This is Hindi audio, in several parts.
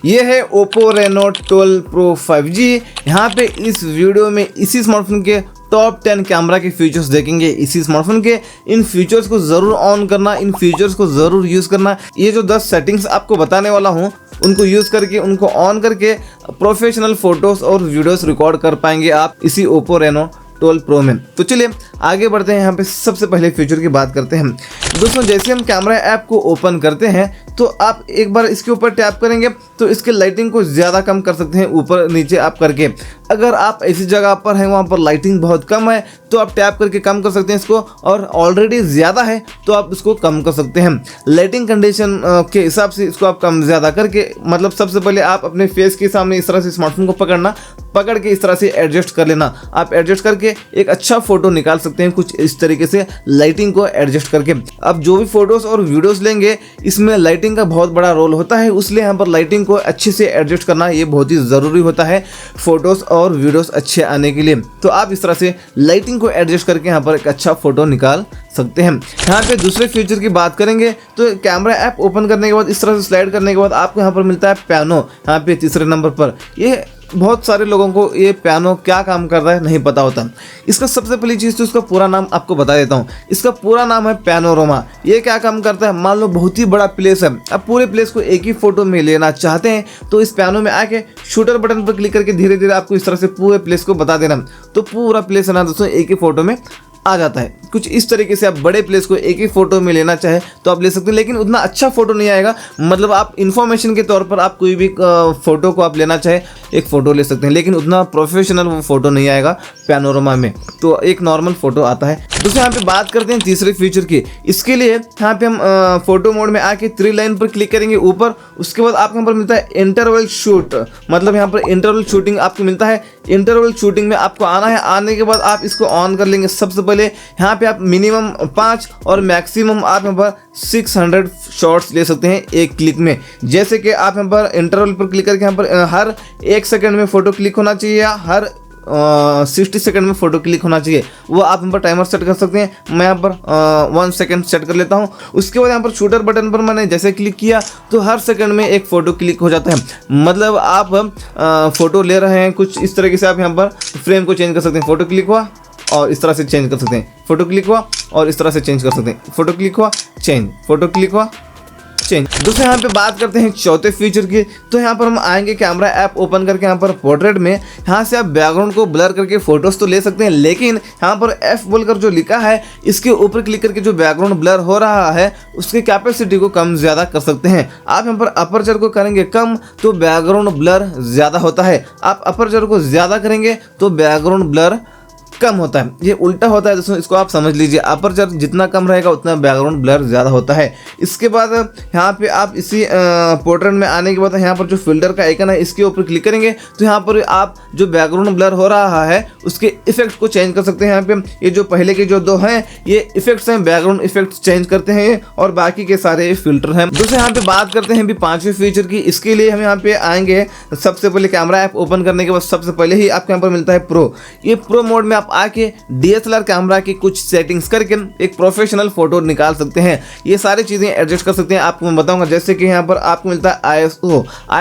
ये है Oppo Reno 12 Pro 5G। यहाँ पे इस वीडियो में इसी स्मार्टफोन के टॉप 10 कैमरा के फीचर्स देखेंगे। इसी स्मार्टफोन के इन फीचर्स को ज़रूर ऑन करना, इन फीचर्स को ज़रूर यूज़ करना। ये जो 10 सेटिंग्स आपको बताने वाला हूँ उनको यूज़ करके, उनको ऑन करके प्रोफेशनल फ़ोटोज़ और वीडियोस रिकॉर्ड कर पाएंगे आप इसी Oppo Reno 12 Pro में। तो चलिए आगे बढ़ते हैं। यहाँ पे सबसे पहले फीचर की बात करते हैं दोस्तों। जैसे हम कैमरा ऐप को ओपन करते हैं तो आप एक बार इसके ऊपर टैप करेंगे तो इसके लाइटिंग को ज़्यादा कम कर सकते हैं, ऊपर नीचे आप करके। अगर आप ऐसी जगह पर हैं वहाँ पर लाइटिंग बहुत कम है तो आप टैप करके कम कर सकते हैं इसको, और ऑलरेडी ज़्यादा है तो आप इसको कम कर सकते हैं। लाइटिंग कंडीशन के हिसाब से इसको आप कम ज़्यादा करके, मतलब सबसे पहले आप अपने फेस के सामने इस तरह से स्मार्टफोन को पकड़ के इस तरह से एडजस्ट कर लेना। आप एडजस्ट करके एक अच्छा फोटो निकाल सकते हैं कुछ इस तरीके से, लाइटिंग को एडजस्ट करके। अब जो भी फोटोज़ और वीडियोज़ लेंगे इसमें लाइटिंग का बहुत बड़ा रोल होता है, इसलिए यहाँ पर लाइटिंग को अच्छे से एडजस्ट करना ये बहुत ही ज़रूरी होता है फोटोज़ और वीडियोज़ अच्छे आने के लिए। तो आप इस तरह से लाइटिंग को एडजस्ट करके यहाँ पर एक अच्छा फोटो निकाल सकते हैं। यहाँ पे दूसरे फीचर की बात करेंगे तो कैमरा ऐप ओपन करने के बाद इस तरह से स्लाइड करने के बाद आपको यहाँ पर मिलता है पियानो। यहाँ पे तीसरे नंबर पर, ये बहुत सारे लोगों को ये पियानो क्या काम कर रहा है नहीं पता होता। इसका सबसे पहली चीज़ तो इसका पूरा नाम आपको बता देता हूँ। इसका पूरा नाम है पैनोरामा। ये क्या काम करता है, मान लो बहुत ही बड़ा प्लेस है, अब पूरे प्लेस को एक ही फोटो में लेना चाहते हैं तो इस पियानो में आके शूटर बटन पर क्लिक करके धीरे धीरे आपको इस तरह से पूरे प्लेस को बता देना, तो पूरा प्लेस है ना दोस्तों एक ही फोटो में आ जाता है। कुछ इस तरीके से आप बड़े प्लेस को एक ही फोटो में लेना चाहे तो आप ले सकते हैं, लेकिन उतना अच्छा फोटो नहीं आएगा। मतलब आप इन्फॉर्मेशन के तौर पर आप कोई भी फोटो को आप लेना चाहे एक फ़ोटो ले सकते हैं, लेकिन उतना प्रोफेशनल वो फोटो नहीं आएगा पैनोरामा में, तो एक नॉर्मल फोटो आता है। दोस्तों यहाँ पे बात करते हैं तीसरे फीचर की। इसके लिए यहाँ पे हम फोटो मोड में आके 3 लाइन पर क्लिक करेंगे ऊपर, उसके बाद आपको यहाँ पर मिलता है इंटरवल शूट, मतलब यहाँ पर इंटरवल शूटिंग आपको मिलता है। इंटरवल शूटिंग में आपको आना है, आने के बाद आप इसको ऑन कर लेंगे। सबसे पहले यहाँ पे आप मिनिमम 5 और मैक्सिमम आप यहाँ पर 600 शॉट्स ले सकते हैं एक क्लिक में। जैसे कि आप यहाँ पर इंटरवल पर क्लिक करके यहाँ पर हर 1 सेकंड में फ़ोटो क्लिक होना चाहिए या हर 60 सेकंड में फ़ोटो क्लिक होना चाहिए, वो आप यहाँ पर टाइमर सेट कर सकते हैं। मैं यहाँ पर 1 सेकंड सेट कर लेता हूँ। उसके बाद यहाँ पर शूटर बटन पर मैंने जैसे क्लिक किया तो हर सेकंड में एक फ़ोटो क्लिक हो जाता है। मतलब आप फ़ोटो ले रहे हैं कुछ इस तरीके से, आप यहाँ पर फ्रेम को चेंज कर सकते हैं। फ़ोटो क्लिक हुआ और इस तरह से चेंज कर सकते हैं, फ़ोटो क्लिक हुआ और इस तरह से चेंज कर सकते हैं, फ़ोटो क्लिक हुआ चेंज, फ़ोटो क्लिक हुआ चेंज। दोस्तों यहाँ पे बात करते हैं चौथे फीचर की। तो यहाँ पर हम आएंगे कैमरा ऐप ओपन करके, यहाँ पर पोर्ट्रेट में यहाँ से आप बैकग्राउंड को ब्लर करके फोटोज़ तो ले सकते हैं, लेकिन यहाँ पर F बोलकर जो लिखा है इसके ऊपर क्लिक करके जो बैकग्राउंड ब्लर हो रहा है उसकी कैपेसिटी को कम ज़्यादा कर सकते हैं। आप यहाँ पर अपर्चर को करेंगे कम तो बैकग्राउंड ब्लर ज़्यादा होता है, आप अपर्चर को ज़्यादा करेंगे तो बैकग्राउंड ब्लर कम होता है। ये उल्टा होता है दोस्तों, इसको आप समझ लीजिए। अपर्चर जितना कम रहेगा उतना बैकग्राउंड ब्लर ज़्यादा होता है। इसके बाद यहाँ पे आप इसी पोर्ट्रेट में आने के बाद यहाँ पर जो फिल्टर का आइकन है इसके ऊपर क्लिक करेंगे तो यहाँ पर आप जो बैकग्राउंड ब्लर हो रहा है उसके इफेक्ट को चेंज कर सकते हैं। यहाँ पे ये जो पहले के जो 2 हैं ये इफेक्ट्स हैं, बैकग्राउंड इफेक्ट्स चेंज करते हैं और बाकी के सारे फिल्टर हैं। दोस्तों यहाँ पे बात करते हैं अभी 5वें फीचर की। इसके लिए हम यहाँ पे आएंगे, सबसे पहले कैमरा ऐप ओपन करने के बाद सबसे पहले ही आपको यहाँ पर मिलता है प्रो। ये प्रो मोड में आप आके DSLR कैमरा की कुछ सेटिंग्स करके एक प्रोफेशनल फोटो निकाल सकते हैं। ये सारी चीज़ें एडजस्ट कर सकते हैं, आपको मैं बताऊंगा। जैसे कि यहाँ पर आपको मिलता है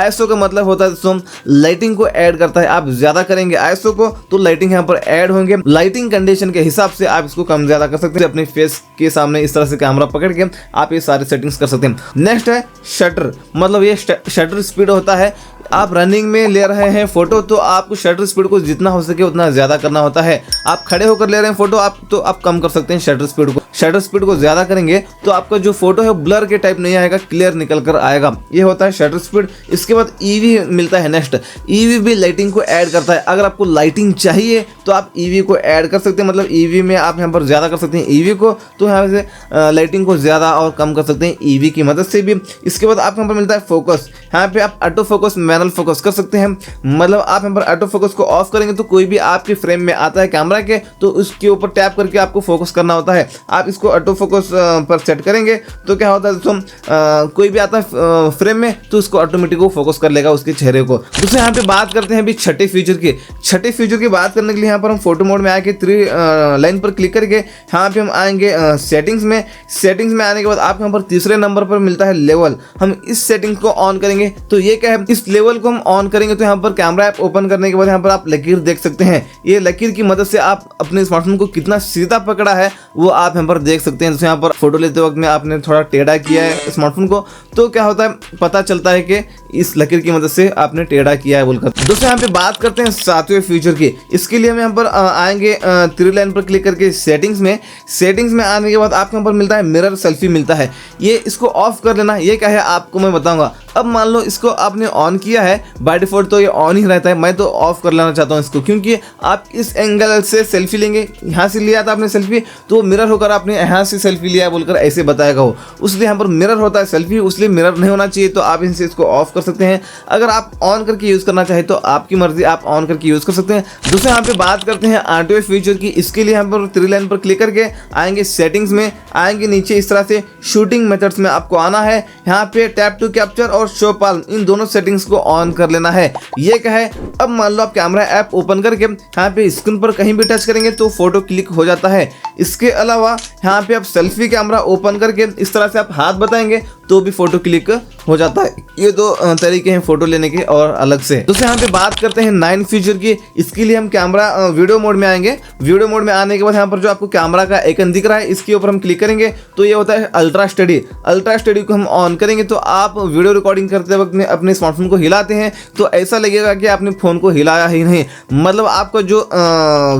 ISO का मतलब होता है दोस्तों लाइटिंग को ऐड करता है। आप ज़्यादा करेंगे ISO को तो लाइटिंग यहाँ पर ऐड होंगे। लाइटिंग कंडीशन के हिसाब से आप इसको कम ज़्यादा कर सकते हैं। अपने फेस के सामने इस तरह से कैमरा पकड़ के आप ये सारे सेटिंग्स कर सकते हैं। नेक्स्ट है शटर, मतलब ये शटर स्पीड होता है। आप रनिंग में ले रहे हैं फोटो तो आपको शटर स्पीड को जितना हो सके उतना ज़्यादा करना होता है। आप खड़े होकर ले रहे हैं फोटो आप कम कर सकते हैं शटर स्पीड को। शटर स्पीड को ज़्यादा करेंगे तो आपका जो फोटो है ब्लर के टाइप नहीं आएगा, क्लियर निकल कर आएगा। ये होता है शटर स्पीड। इसके बाद EV मिलता है नेक्स्ट। EV भी लाइटिंग को ऐड करता है। अगर आपको लाइटिंग चाहिए तो आप EV को ऐड कर सकते हैं, मतलब EV में आप यहाँ पर ज़्यादा कर सकते हैं EV को, तो यहाँ से लाइटिंग को ज़्यादा और कम कर सकते हैं EV की मदद से भी। इसके बाद आपको यहाँ पर मिलता है फोकस। यहाँ पे आप ऑटो फोकस मैनुअल फोकस कर सकते हैं, मतलब आप यहाँ पर ऑटो फोकस को ऑफ करेंगे तो कोई भी आपके फ्रेम में आता है कैमरा कैमरा के, तो उसके ऊपर टैप करके आपको फोकस करना होता है। आप इसको ऑटो फोकस पर सेट करेंगे तो क्या होता है दोस्तों, कोई भी आता है फ्रेम में तो उसको ऑटोमेटिक वो फोकस कर लेगा उसके चेहरे को। दोस्तों यहाँ पे बात करते हैं अभी छठे फीचर की। छठे फीचर की बात करने के लिए यहाँ पर हम फोटो मोड में आके 3 लाइन पर क्लिक करके यहाँ पे हम आएंगे सेटिंग्स में। सेटिंग्स में आने के बाद आपको यहाँ पर तीसरे नंबर पर मिलता है लेवल। हम इस सेटिंग्स को ऑन करेंगे तो ये क्या है, इस लेवल को हम ऑन करेंगे तो यहाँ पर कैमरा ऐप ओपन करने के बाद यहाँ पर आप लकीर देख सकते हैं। ये लकीर की मदद से आप अपने स्मार्टफोन को कितना सीधा पकड़ा है वो आप यहाँ पर देख सकते हैं। जैसे यहाँ पर फोटो लेते वक्त में आपने थोड़ा टेढ़ा किया है स्मार्टफोन को, तो क्या होता है पता चलता है कि इस लकीर की मदद से आपने टेढ़ा किया है बोलकर। दोस्तों यहाँ पे बात करते हैं 7वें फीचर की। इसके लिए हम यहाँ पर आएंगे 3 लाइन पर क्लिक करके सेटिंग्स में। सेटिंग्स में आने के बाद आपको यहाँ पर मिलता है मिरर सेल्फी मिलता है। ये इसको ऑफ कर लेना। ये क्या है आपको मैं बताऊंगा। अब मान लो इसको आपने ऑन किया है, बाय डिफॉल्ट तो ये ऑन ही रहता है, मैं तो ऑफ कर लेना चाहता हूँ इसको, क्योंकि आप इस एंगल से सेल्फी लेंगे, यहाँ से लिया था आपने सेल्फी तो मिरर होकर आपने यहाँ से सेल्फी लिया बोलकर ऐसे बताएगा वो, उसलिए यहाँ पर मिरर होता है सेल्फी, उसलिए मिरर नहीं होना चाहिए। तो आप इनसे इसको ऑफ कर सकते हैं। अगर आप ऑन करके यूज़ करना चाहे तो आपकी मर्जी, आप ऑन करके यूज़ कर सकते हैं। दूसरे यहाँ पे बात करते हैं 8वें फीचर की। इसके लिए यहाँ पर 3 लाइन पर क्लिक करके आएंगे सेटिंग्स में, आएंगे नीचे इस तरह से शूटिंग मेथड्स में आपको आना है। यहाँ पे टैप टू कैप्चर और शो पाल्म, इन दोनों सेटिंग्स को ऑन कर लेना है। ये क्या है, अब मान लो आप कैमरा ऐप ओपन करके यहाँ पे स्क्रीन पर कहीं भी टच करेंगे तो फोटो क्लिक हो जाता है। इसके अलावा यहाँ पे आप सेल्फी कैमरा ओपन करके इस तरह से आप हाथ बताएंगे तो भी फोटो क्लिक हो जाता है। ये 2 तरीके हैं फोटो लेने के और अलग से। दोस्तों यहाँ पे बात करते हैं 9 फीचर की। इसके लिए हम कैमरा वीडियो मोड में आएंगे। वीडियो मोड में आने के बाद यहाँ पर जो आपको कैमरा का आइकन दिख रहा है इसके ऊपर हम क्लिक करेंगे तो ये होता है अल्ट्रा स्टडी। अल्ट्रा स्टडी को हम ऑन करेंगे तो आप वीडियो रिकॉर्डिंग करते वक्त में अपने स्मार्टफोन को हिलाते हैं तो ऐसा लगेगा कि आपने फोन को हिलाया ही नहीं, मतलब आपका जो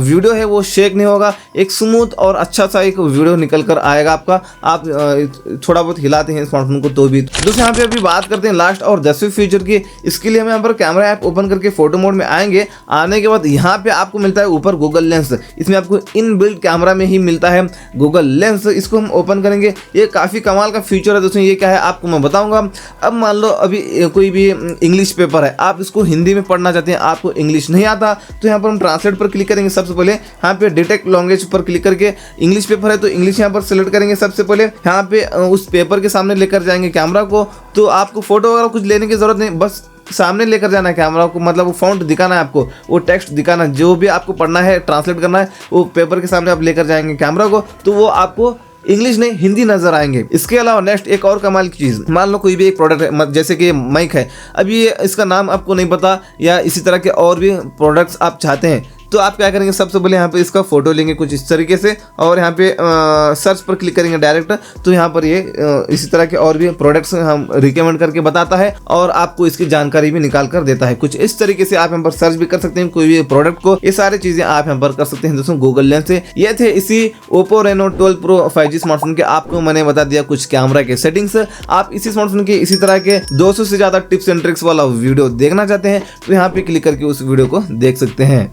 वीडियो है वो शेक नहीं होगा, एक स्मूथ और अच्छा सा एक वीडियो निकल कर आएगा आपका। आप थोड़ा बहुत हिलाते हैं स्मार्टफोन को तो भी। दोस्तों यहाँ पे अभी बात करते हैं लास्ट और 10वें फीचर की। इसके लिए हम यहाँ पर कैमरा ऐप ओपन करके फोटो मोड में आएंगे। आने के बाद यहाँ पे आपको मिलता है ऊपर गूगल लेंस। इसमें आपको इनबिल्ट कैमरा में ही मिलता है गूगल लेंस। इसको हम ओपन करेंगे। ये काफ़ी कमाल का फीचर है दोस्तों। ये क्या है आपको मैं बताऊंगा। अब मान लो अभी कोई भी इंग्लिश पेपर है, आप इसको हिंदी में पढ़ना चाहते हैं, आपको इंग्लिश नहीं आता, तो यहाँ पर हम ट्रांसलेट पर क्लिक करेंगे। सबसे पहले यहाँ पे डिटेक्ट लैंग्वेज पर क्लिक करके इंग्लिश पेपर है तो इंग्लिश यहाँ पर सेलेक्ट करेंगे। सबसे पहले यहाँ पे उस पेपर के सामने लेकर जाएंगे कैमरा को, तो आपको फोटो वगैरह कुछ लेने की जरूरत नहीं, बस सामने लेकर जाना है कैमरा को, मतलब वो फॉन्ट दिखाना है आपको, वो टेक्स्ट दिखाना है, जो भी आपको पढ़ना है ट्रांसलेट करना है वो पेपर के सामने आप लेकर जाएंगे कैमरा को, तो वो आपको इंग्लिश नहीं हिंदी नजर आएंगे। इसके अलावा नेक्स्ट एक और कमाल की चीज़, मान लो कोई भी एक प्रोडक्ट है, जैसे कि माइक है, अभी इसका नाम आपको नहीं पता या इसी तरह के और भी प्रोडक्ट्स आप चाहते हैं, तो आप क्या करेंगे, सबसे पहले यहाँ पे इसका फोटो लेंगे कुछ इस तरीके से और यहाँ पे सर्च पर क्लिक करेंगे डायरेक्ट, तो यहाँ पर ये इसी तरह के और भी प्रोडक्ट्स हम रिकमेंड करके बताता है और आपको इसकी जानकारी भी निकाल कर देता है। कुछ इस तरीके से आप यहाँ पर सर्च भी कर सकते हैं कोई भी प्रोडक्ट को। ये सारी चीजें आप यहाँ पर कर सकते हैं दोस्तों गूगल लेंस से। ये थे इसी Oppo Reno 12 Pro 5G smartphone के, आपको मैंने बता दिया कुछ कैमरा के सेटिंग्स। आप इसी स्मार्टफोन के इसी तरह के 200 से ज्यादा टिप्स एंड ट्रिक्स वाला वीडियो देखना चाहते हैं तो यहाँ पे क्लिक करके उस वीडियो को देख सकते हैं।